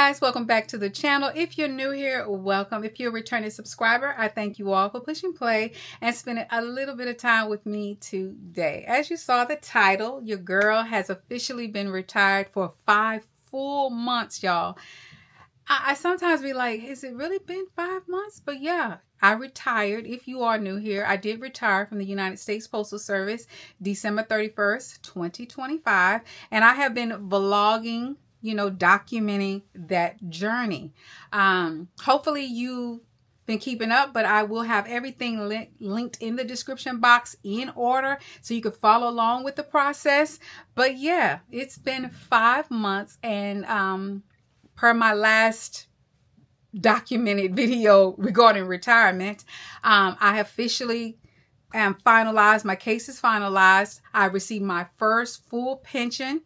guys, welcome back to the channel. If you're new here, welcome. If you're a returning subscriber, I thank you all for pushing play and spending a little bit of time with me today. As you saw the title, your girl has officially been retired for 5 full months, y'all. I sometimes be like, has it really been 5 months? But yeah, I retired. If you are new here, I did retire from the United States Postal Service December 31st, 2025. And I have been vlogging, documenting that journey. Hopefully you've been keeping up, but I will have everything linked in the description box in order so you can follow along with the process. But yeah, it's been 5 months, and per my last documented video regarding retirement, I officially am finalized. My case is finalized. I received my first full pension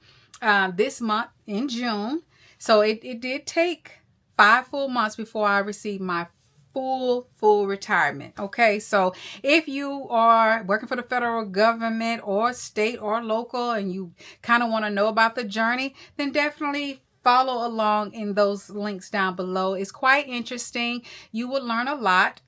this month in June. So it did take 5 full months before I received my full retirement. Okay, so if you are working for the federal government or state or local and you kind of want to know about the journey, then definitely follow along in those links down below. It's quite interesting. You will learn a lot.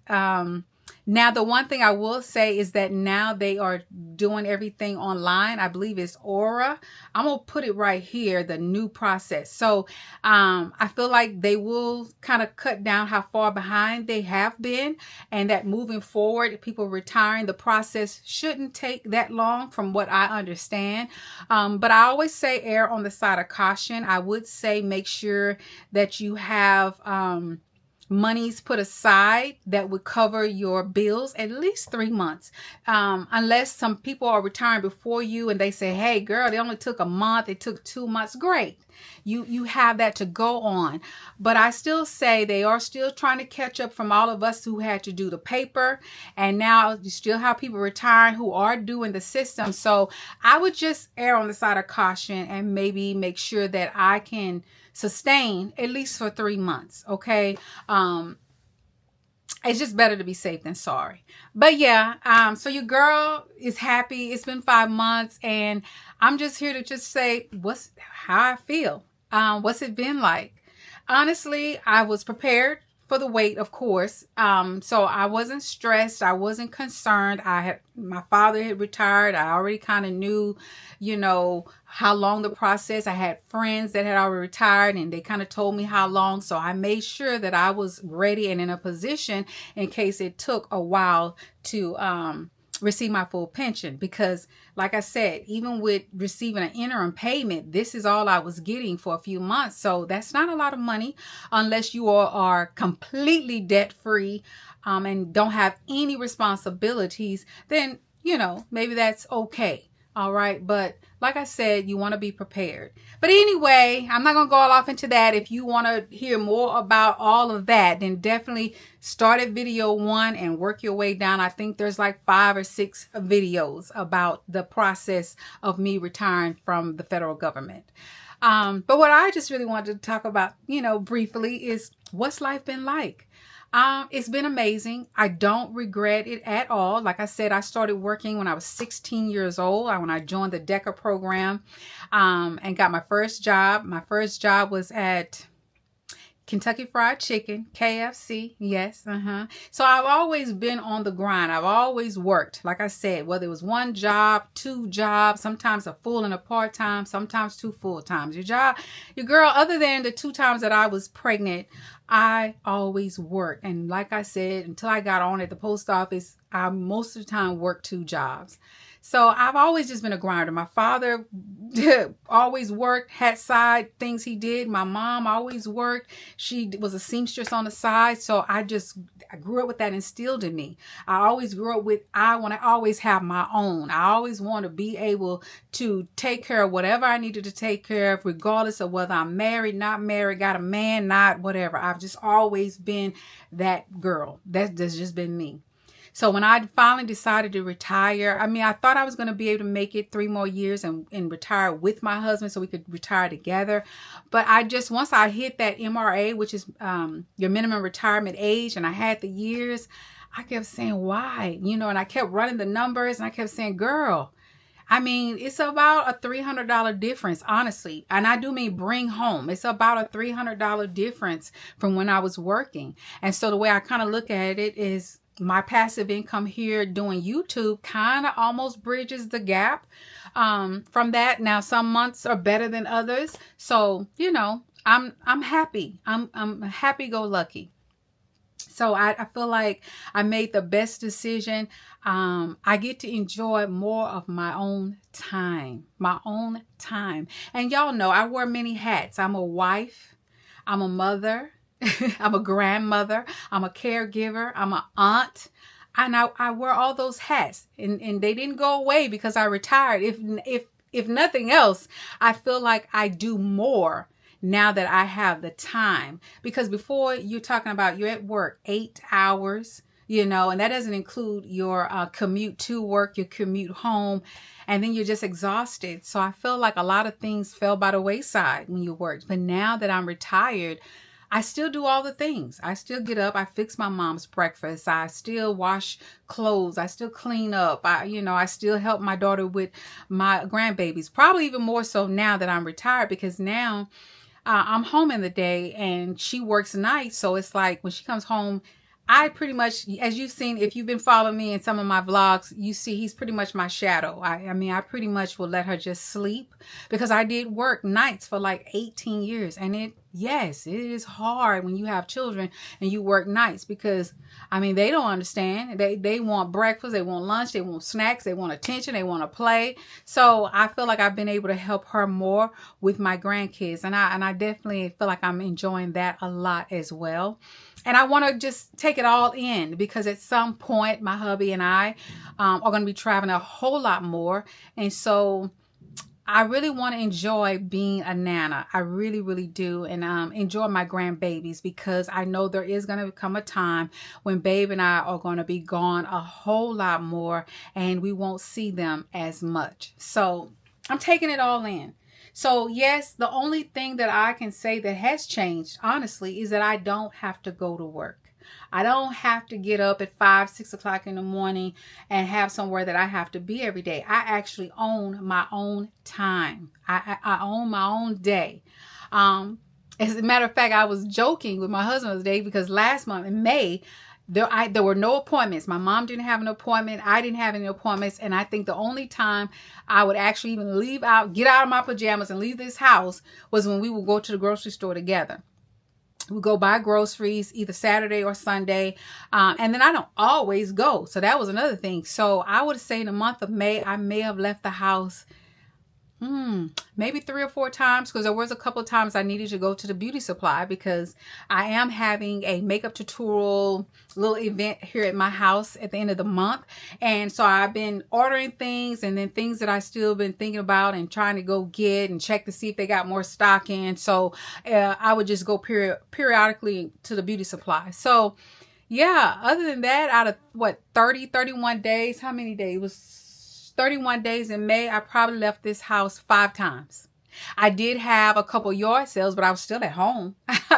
Now, the one thing I will say is that now they are doing everything online. I believe it's Aura. I'm going to put it right here, the new process. So I feel like they will kind of cut down how far behind they have been, and that moving forward, people retiring, the process shouldn't take that long from what I understand. But I always say err on the side of caution. I would say make sure that you have monies put aside that would cover your bills at least 3 months, unless some people are retiring before you and they say, hey girl, they only took a month, it took 2 months. Great, you have that to go on. But I still say they are still trying to catch up from all of us who had to do the paper, and now you still have people retiring who are doing the system. So I would just err on the side of caution and maybe make sure that I can sustain at least for 3 months. Okay. It's just better to be safe than sorry. But yeah, so your girl is happy. It's been 5 months, and I'm just here to just say how I feel. What's it been like? Honestly, I was prepared for the wait, of course. So I wasn't stressed. I wasn't concerned. My father had retired. I already kind of knew, how long the process. I had friends that had already retired, and they kind of told me how long. So I made sure that I was ready and in a position in case it took a while to receive my full pension, because like I said, even with receiving an interim payment, this is all I was getting for a few months. So that's not a lot of money unless you are completely debt free and don't have any responsibilities. Then maybe that's okay. All right. But like I said, you want to be prepared. But anyway, I'm not going to go all off into that. If you want to hear more about all of that, then definitely start at video 1 and work your way down. I think there's like 5 or 6 videos about the process of me retiring from the federal government. But what I just really wanted to talk about, briefly is what's life been like? It's been amazing. I don't regret it at all. Like I said, I started working when I was 16 years old, when I joined the DECA program, and got my first job. My first job was at Kentucky Fried Chicken, KFC. Yes. So I've always been on the grind. I've always worked. Like I said, whether it was 1 job, 2 jobs, sometimes a full and a part-time, sometimes 2 full-times. Your girl, other than the 2 times that I was pregnant, I always worked. And like I said, until I got on at the post office, I most of the time worked 2 jobs. So I've always just been a grinder. My father always worked, had side things he did. My mom always worked. She was a seamstress on the side. So I grew up with that instilled in me. I always grew up with, I want to always have my own. I always want to be able to take care of whatever I needed to take care of, regardless of whether I'm married, not married, got a man, not whatever. I've just always been that girl. That's just been me. So when I finally decided to retire, I thought I was going to be able to make it 3 more years and retire with my husband so we could retire together. But once I hit that MRA, which is your minimum retirement age, and I had the years, I kept saying, why? And I kept running the numbers, and I kept saying, girl, I mean, it's about a $300 difference, honestly. And I do mean bring home. It's about a $300 difference from when I was working. And so the way I kind of look at it is my passive income here doing YouTube kind of almost bridges the gap from that. Now, some months are better than others. So, I'm happy. I'm happy go lucky. So I feel like I made the best decision. I get to enjoy more of my own time, And y'all know I wear many hats. I'm a wife. I'm a mother. I'm a grandmother. I'm a caregiver. I'm an aunt. And I wear all those hats, and they didn't go away because I retired. If nothing else, I feel like I do more now that I have the time. Because before, you're talking about you're at work 8 hours, and that doesn't include your commute to work, your commute home, and then you're just exhausted. So I feel like a lot of things fell by the wayside when you worked. But now that I'm retired, I still do all the things. I still get up. I fix my mom's breakfast. I still wash clothes. I still clean up. I still help my daughter with my grandbabies. Probably even more so now that I'm retired, because now I'm home in the day and she works nights. So it's like when she comes home, I pretty much, as you've seen, if you've been following me in some of my vlogs, you see he's pretty much my shadow. I mean, I pretty much will let her just sleep, because I did work nights for like 18 years. And yes, it is hard when you have children and you work nights, because, I mean, they don't understand. They want breakfast, they want lunch, they want snacks, they want attention, they want to play. So I feel like I've been able to help her more with my grandkids. And I definitely feel like I'm enjoying that a lot as well. And I want to just take it all in, because at some point, my hubby and I are going to be traveling a whole lot more. And so I really want to enjoy being a nana. I really, really do. And enjoy my grandbabies, because I know there is going to come a time when Babe and I are going to be gone a whole lot more, and we won't see them as much. So I'm taking it all in. So yes, the only thing that I can say that has changed, honestly, is that I don't have to go to work. I don't have to get up at 5, 6 o'clock in the morning and have somewhere that I have to be every day. I actually own my own time. I own my own day. As a matter of fact, I was joking with my husband the other day, because last month in May, there were no appointments. My mom didn't have an appointment. I didn't have any appointments. And I think the only time I would actually even get out of my pajamas and leave this house was when we would go to the grocery store together. We go buy groceries either Saturday or Sunday. And then I don't always go. So that was another thing. So I would say in the month of May, I may have left the house maybe 3 or 4 times, because there was a couple of times I needed to go to the beauty supply, because I am having a makeup tutorial little event here at my house at the end of the month. And so I've been ordering things, and then things that I still been thinking about and trying to go get and check to see if they got more stock in. So I would just go periodically to the beauty supply. So yeah, other than that, out of 31 days, how many days? It was 31 days in May, I probably left this house 5 times. I did have a couple yard sales, but I was still at home.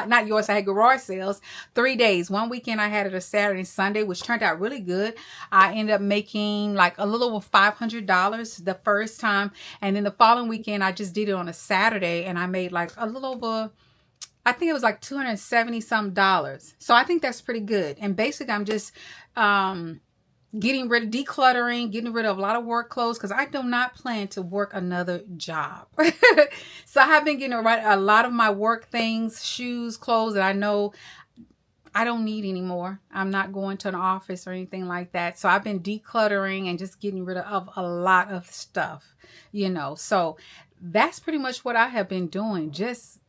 Not yard, I had garage sales. 3 days. One weekend I had it a Saturday and Sunday, which turned out really good. I ended up making like a little over $500 the first time. And then the following weekend, I just did it on a Saturday, and I made like a little over, I think it was like $270 some. So I think that's pretty good. And basically I'm just decluttering, getting rid of a lot of work clothes, because I do not plan to work another job. So I have been getting a lot of my work things, shoes, clothes that I know I don't need anymore. I'm not going to an office or anything like that. So I've been decluttering and just getting rid of a lot of stuff, So that's pretty much what I have been doing. Just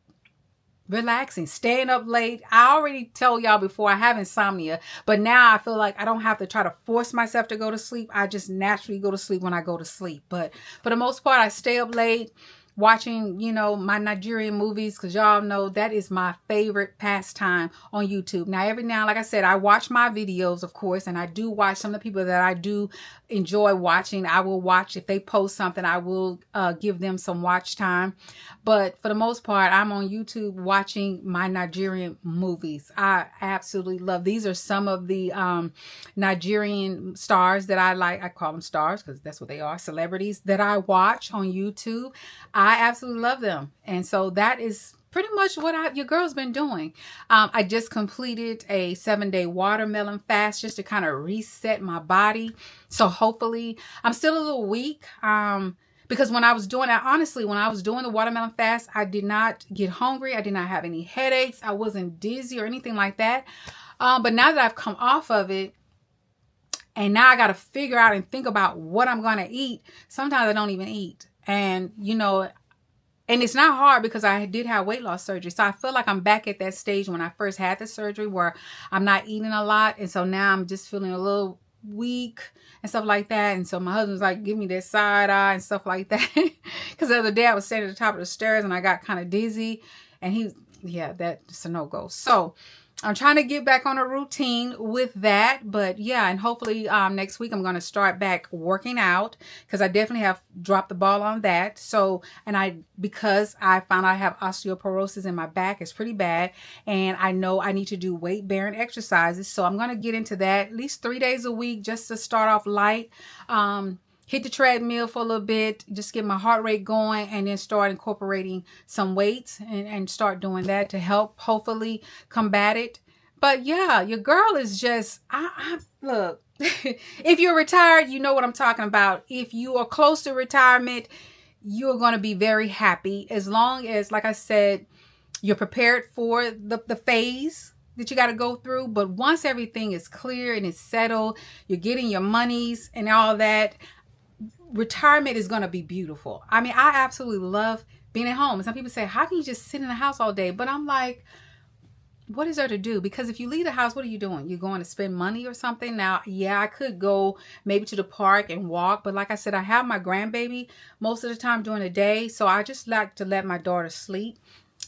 relaxing, staying up late. I already told y'all before, I have insomnia, but now I feel like I don't have to try to force myself to go to sleep. I just naturally go to sleep when I go to sleep. But for the most part, I stay up late, watching, my Nigerian movies, because y'all know that is my favorite pastime on YouTube. Now, every now, like I said, I watch my videos, of course, and I do watch some of the people that I do enjoy watching. I will watch if they post something, I will give them some watch time. But for the most part, I'm on YouTube watching my Nigerian movies. I absolutely love. These are some of the Nigerian stars that I like. I call them stars because that's what they are, celebrities that I watch on YouTube. I absolutely love them. And so that is pretty much what your girl's been doing. I just completed a 7-day watermelon fast just to kind of reset my body. So hopefully, I'm still a little weak. Because when I was doing that, honestly, when I was doing the watermelon fast, I did not get hungry. I did not have any headaches. I wasn't dizzy or anything like that. But now that I've come off of it, and now I got to figure out and think about what I'm going to eat, sometimes I don't even eat. And, and it's not hard because I did have weight loss surgery. So I feel like I'm back at that stage when I first had the surgery where I'm not eating a lot. And so now I'm just feeling a little weak and stuff like that. And so my husband's like, give me that side eye and stuff like that. Because the other day I was standing at the top of the stairs and I got kind of dizzy. And that's a no-go. So I'm trying to get back on a routine with that. But yeah, and hopefully next week I'm going to start back working out because I definitely have dropped the ball on that. So, because I found out I have osteoporosis in my back, it's pretty bad. And I know I need to do weight bearing exercises. So I'm going to get into that at least 3 days a week just to start off light. Hit the treadmill for a little bit, just get my heart rate going, and then start incorporating some weights and start doing that to help hopefully combat it. But yeah, your girl is just, look, if you're retired, you know what I'm talking about. If you are close to retirement, you're going to be very happy as long as, like I said, you're prepared for the phase that you got to go through. But once everything is clear and it's settled, you're getting your monies and all that, retirement is going to be beautiful. I mean, I absolutely love being at home. And some people say, how can you just sit in the house all day? But I'm like, what is there to do? Because if you leave the house, what are you doing? You're going to spend money or something? Now, yeah, I could go maybe to the park and walk. But like I said, I have my grandbaby most of the time during the day. So I just like to let my daughter sleep.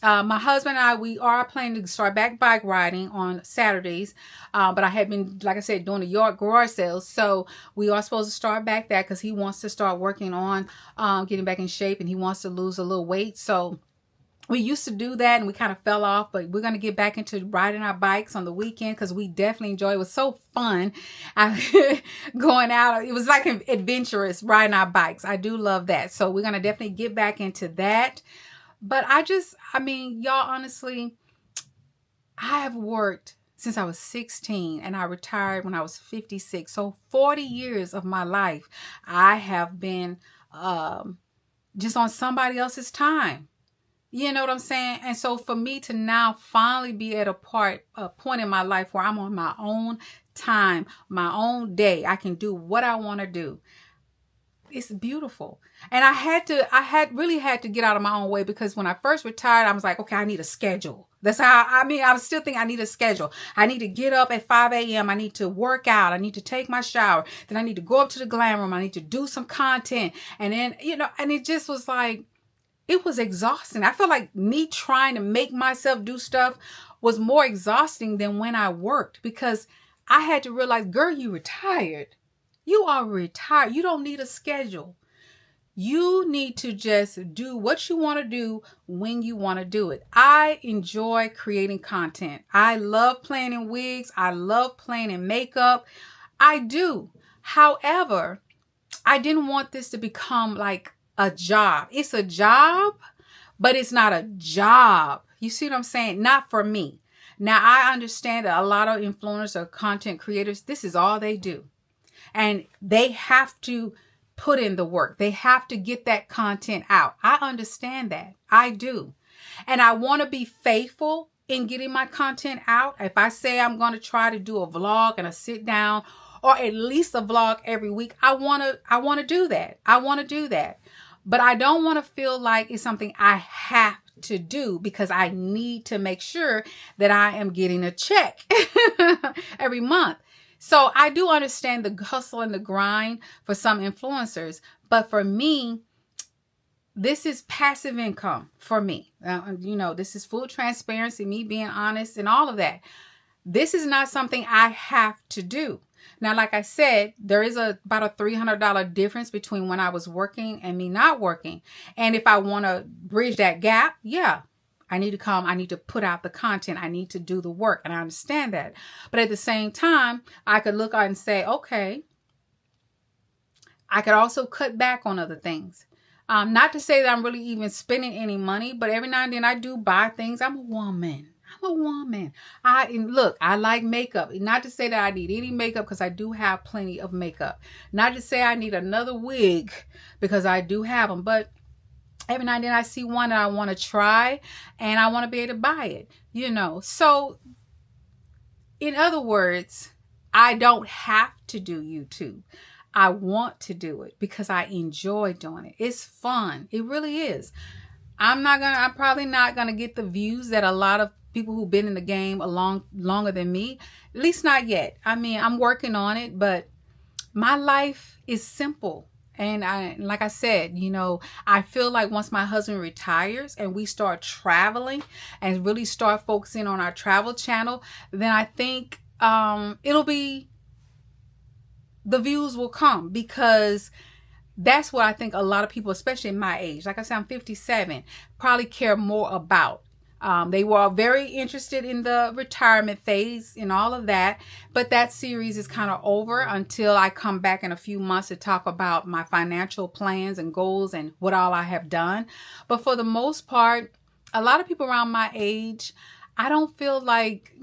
My husband and I, we are planning to start back bike riding on Saturdays. But I had been, like I said, doing the garage sales. So we are supposed to start back that because he wants to start working on getting back in shape and he wants to lose a little weight. So we used to do that and we kind of fell off, but we're going to get back into riding our bikes on the weekend because we definitely enjoy it. It was so fun going out. It was like adventurous riding our bikes. I do love that. So we're going to definitely get back into that. But y'all, honestly, I have worked since I was 16 and I retired when I was 56. So 40 years of my life, I have been just on somebody else's time. You know what I'm saying? And so for me to now finally be at a point in my life where I'm on my own time, my own day, I can do what I want to do. It's beautiful. And I really had to get out of my own way because when I first retired, I was like, okay, I need a schedule. That's how, I still think I need a schedule. I need to get up at 5 a.m. I need to work out. I need to take my shower. Then I need to go up to the glam room. I need to do some content. And then, and it just was like, it was exhausting. I felt like me trying to make myself do stuff was more exhausting than when I worked because I had to realize, girl, you retired. You are retired. You don't need a schedule. You need to just do what you want to do when you want to do it. I enjoy creating content. I love playing in wigs. I love playing in makeup. I do. However, I didn't want this to become like a job. It's a job, but it's not a job. You see what I'm saying? Not for me. Now, I understand that a lot of influencers or content creators, this is all they do. And they have to put in the work. They have to get that content out. I understand that. I do. And I want to be faithful in getting my content out. If I say I'm going to try to do a vlog and a sit down or at least a vlog every week, I want to do that. I want to do that. But I don't want to feel like it's something I have to do because I need to make sure that I am getting a check every month. So I do understand the hustle and the grind for some influencers. But for me, this is passive income for me. This is full transparency, me being honest and all of that. This is not something I have to do. Now, like I said, there is about a $300 difference between when I was working and me not working. And if I want to bridge that gap, yeah, I need to come. I need to put out the content. I need to do the work. And I understand that. But at the same time, I could look out and say, okay, I could also cut back on other things. Not to say that I'm really even spending any money, but every now and then I do buy things. I'm a woman. I like makeup. Not to say that I need any makeup, because I do have plenty of makeup. Not to say I need another wig, because I do have them. But every now and then I see one that I want to try, and I want to be able to buy it, So in other words, I don't have to do YouTube. I want to do it because I enjoy doing it. It's fun. It really is. I'm probably not going to get the views that a lot of people who've been in the game longer than me, at least not yet. I mean, I'm working on it, but my life is simple. And like I said, I feel like once my husband retires and we start traveling and really start focusing on our travel channel, then I think the views will come, because that's what I think a lot of people, especially in my age, like I said, I'm 57, probably care more about. They were very interested in the retirement phase and all of that, but that series is kind of over until I come back in a few months to talk about my financial plans and goals and what all I have done. But for the most part, a lot of people around my age, I don't feel like,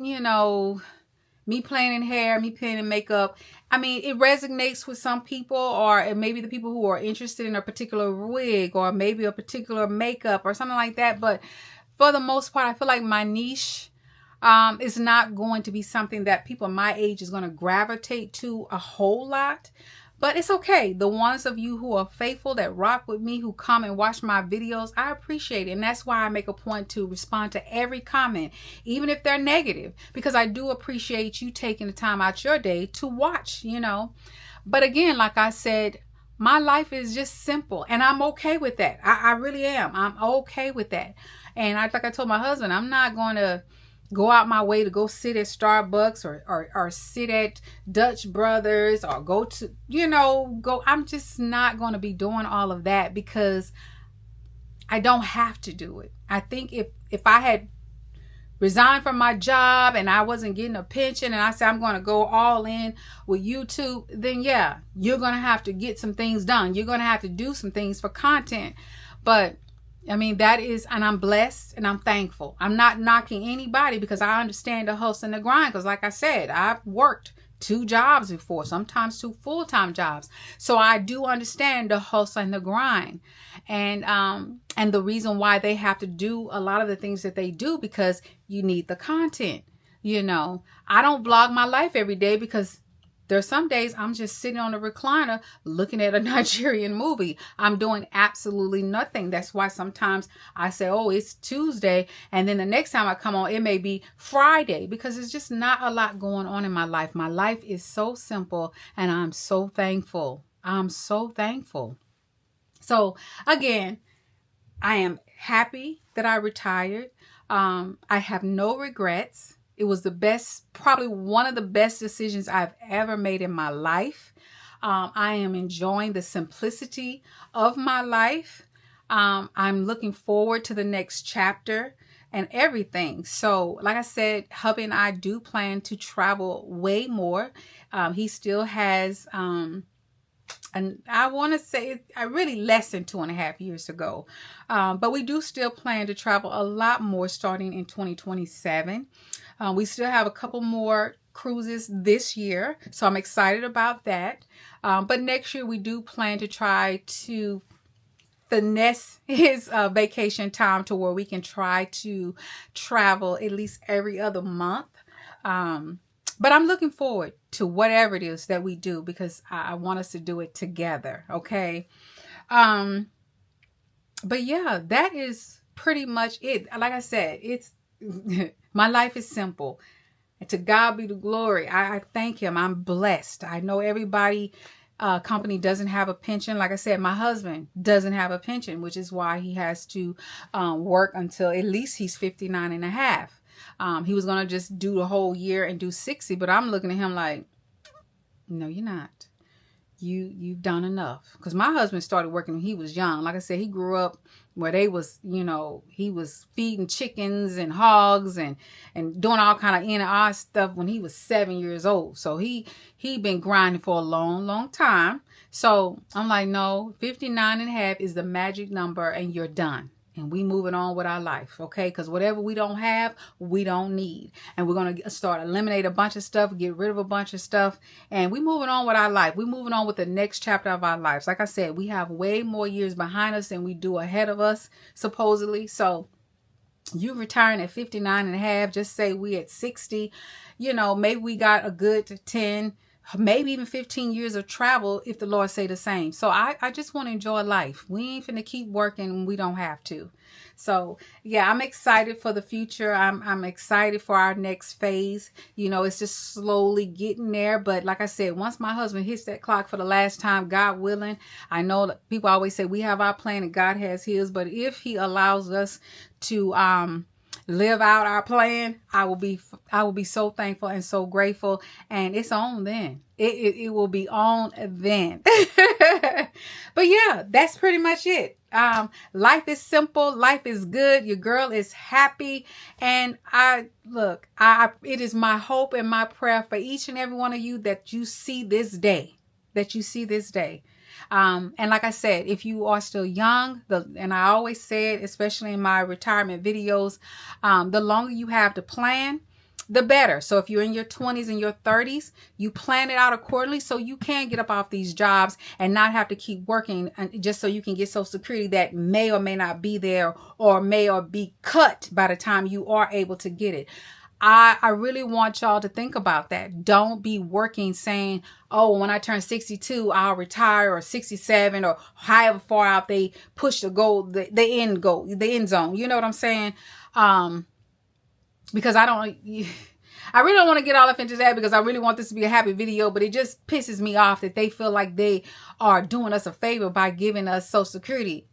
me playing in hair, me playing in makeup. I mean, it resonates with some people, or maybe the people who are interested in a particular wig or maybe a particular makeup or something like that. But for the most part, I feel like my niche is not going to be something that people my age is going to gravitate to a whole lot. But it's okay. The ones of you who are faithful, that rock with me, who come and watch my videos, I appreciate it. And that's why I make a point to respond to every comment, even if they're negative, because I do appreciate you taking the time out your day to watch, But again, like I said, my life is just simple, and I'm okay with that. I really am. I'm okay with that. And like I told my husband, I'm not going to go out my way to go sit at Starbucks or sit at Dutch Brothers or go to, I'm just not going to be doing all of that, because I don't have to do it. I think if I had resigned from my job and I wasn't getting a pension and I said I'm going to go all in with YouTube, then yeah, you're going to have to get some things done. You're going to have to do some things for content. But I mean, and I'm blessed and I'm thankful. I'm not knocking anybody, because I understand the hustle and the grind. Because like I said, I've worked 2 jobs before, sometimes 2 full-time jobs. So I do understand the hustle and the grind. And the reason why they have to do a lot of the things that they do, because you need the content. I don't vlog my life every day, because there's some days I'm just sitting on a recliner looking at a Nigerian movie. I'm doing absolutely nothing. That's why sometimes I say, oh, it's Tuesday. And then the next time I come on, it may be Friday, because it's just not a lot going on in my life. My life is so simple, and I'm so thankful. I'm so thankful. So again, I am happy that I retired. I have no regrets. It was probably one of the best decisions I've ever made in my life. I am enjoying the simplicity of my life. I'm looking forward to the next chapter and everything. So like I said, hubby and I do plan to travel way more. He still has, and I want to say I really less than 2.5 years to go. But we do still plan to travel a lot more starting in 2027. We still have a couple more cruises this year, so I'm excited about that. But next year we do plan to try to finesse his vacation time to where we can try to travel at least every other month. But I'm looking forward to whatever it is that we do, because I want us to do it together. Okay. But yeah, that is pretty much it. Like I said, it's my life is simple. And to God be the glory. I thank him. I'm blessed. I know everybody company doesn't have a pension. Like I said, my husband doesn't have a pension, which is why he has to work until at least he's 59 and a half. He was going to just do the whole year and do 60, but I'm looking at him like, no, you're not. You've done enough. Because my husband started working when he was young. Like I said, he grew up where they was, he was feeding chickens and hogs and doing all kind of in and out stuff when he was 7 years old. So he been grinding for a long, long time. So I'm like, no, 59 and a half is the magic number and you're done. And we moving on with our life, okay? Because whatever we don't have, we don't need. And we're going to start eliminate a bunch of stuff, get rid of a bunch of stuff. And we moving on with our life. We moving on with the next chapter of our lives. Like I said, we have way more years behind us than we do ahead of us, supposedly. So you retiring at 59 and a half, just say we at 60, maybe we got a good 10, maybe even 15 years of travel if the Lord say the same. So I just want to enjoy life. We ain't finna keep working when we don't have to. So yeah, I'm excited for the future. I'm excited for our next phase. It's just slowly getting there. But like I said, once my husband hits that clock for the last time, God willing, I know that people always say we have our plan and God has his. But if he allows us to live out our plan, I will be so thankful and so grateful. And it's on then. It will be on then. But yeah, that's pretty much it. Life is simple. Life is good. Your girl is happy. And it is my hope and my prayer for each and every one of you that you see this day. And like I said, if you are still young, and I always said, especially in my retirement videos, the longer you have to plan, the better. So if you're in your 20s and your 30s, you plan it out accordingly so you can get up off these jobs and not have to keep working just so you can get Social Security that may or may not be there or may or be cut by the time you are able to get it. I really want y'all to think about that. Don't be working saying, oh, when I turn 62, I'll retire, or 67, or however far out they push the goal, the end zone. You know what I'm saying? Because I really don't want to get all up into that because I really want this to be a happy video, but it just pisses me off that they feel like they are doing us a favor by giving us Social Security.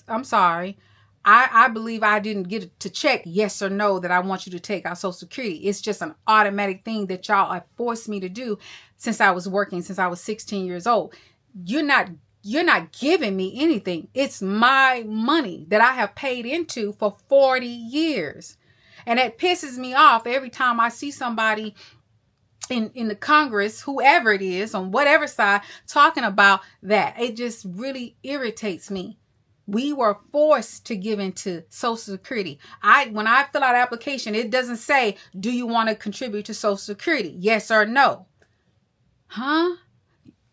I'm sorry. I believe I didn't get to check yes or no that I want you to take our Social Security. It's just an automatic thing that y'all have forced me to do since I was working, since I was 16 years old. You're not giving me anything. It's my money that I have paid into for 40 years. And it pisses me off every time I see somebody in the Congress, whoever it is, on whatever side, talking about that. It just really irritates me. We were forced to give into Social Security. When I fill out an application, it doesn't say, do you want to contribute to Social Security? Yes or no. Huh?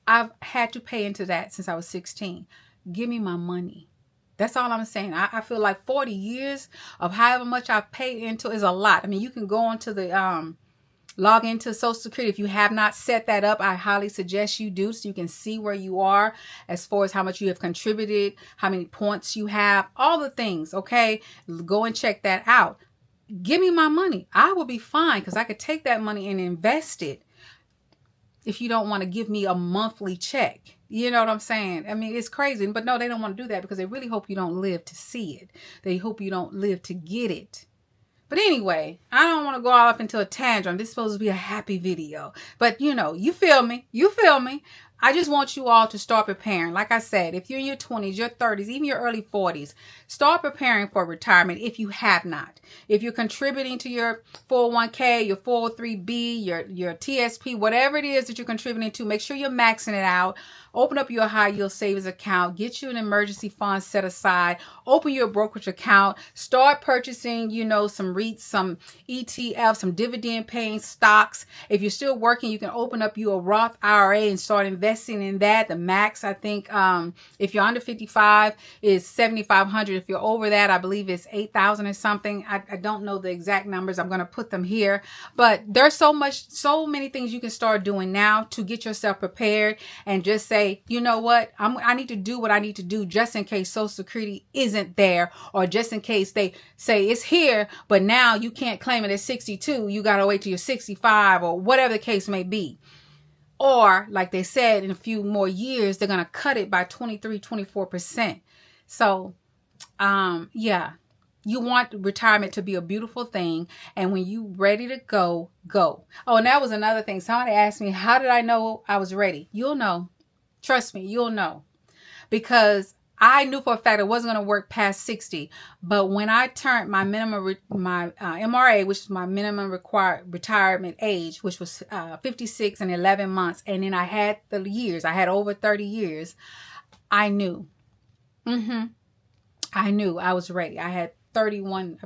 I've had to pay into that since I was 16. Give me my money. That's all I'm saying. I feel like 40 years of however much I've paid into is a lot. I mean, you can go onto the log into Social Security. If you have not set that up, I highly suggest you do so you can see where you are as far as how much you have contributed, how many points you have, all the things, okay? Go and check that out. Give me my money. I will be fine because I could take that money and invest it if you don't want to give me a monthly check. You know what I'm saying? I mean, it's crazy. But no, they don't want to do that because they really hope you don't live to see it. They hope you don't live to get it. But anyway, I don't want to go all up into a tantrum. This is supposed to be a happy video. But, you feel me. I just want you all to start preparing. Like I said, if you're in your 20s, your 30s, even your early 40s, start preparing for retirement if you have not. If you're contributing to your 401k, your 403b, your TSP, whatever it is that you're contributing to, make sure you're maxing it out. Open up your high yield savings account. Get you an emergency fund set aside. Open your brokerage account. Start purchasing, some REITs, some ETFs, some dividend paying stocks. If you're still working, you can open up you a Roth IRA and start investing in that. The max, I think, if you're under 55 is 7,500. If you're over that, I believe it's 8,000 or something. I don't know the exact numbers. I'm going to put them here, but there's so many things you can start doing now to get yourself prepared and just say, you know what, I need to do what I need to do just in case Social Security isn't there, or just in case they say it's here, but now you can't claim it at 62. You got to wait till you're 65 or whatever the case may be. Or like they said, in a few more years, they're going to cut it by 23-24%. So, yeah, you want retirement to be a beautiful thing. And when you ready to go, go. Oh, and that was another thing. Somebody asked me, how did I know I was ready? You'll know. Trust me, you'll know. Because I knew for a fact I wasn't going to work past 60. But when I turned my minimum, MRA, which is my minimum required retirement age, which was 56 and 11 months. And then I had the years, I had over 30 years. I knew. I knew I was ready. I had 31.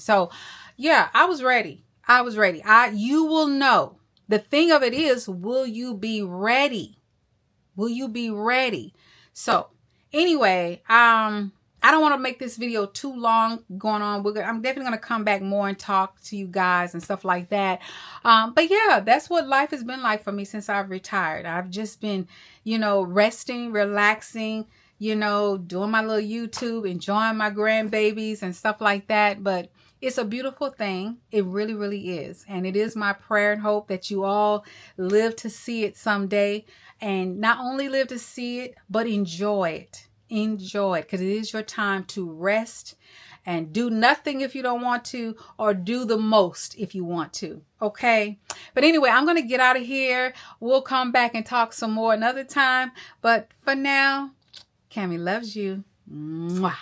So yeah, I was ready. You will know. The thing of it is, will you be ready? Will you be ready? So anyway, I don't want to make this video too long going on. I'm definitely going to come back more and talk to you guys and stuff like that. But yeah, that's what life has been like for me since I've retired. I've just been, resting, relaxing, doing my little YouTube, enjoying my grandbabies and stuff like that. But it's a beautiful thing. It really, really is. And it is my prayer and hope that you all live to see it someday. And not only live to see it, but enjoy it. Enjoy it, because it is your time to rest and do nothing if you don't want to, or do the most if you want to. Okay. But anyway, I'm going to get out of here. We'll come back and talk some more another time. But for now, Kammy loves you. Mwah.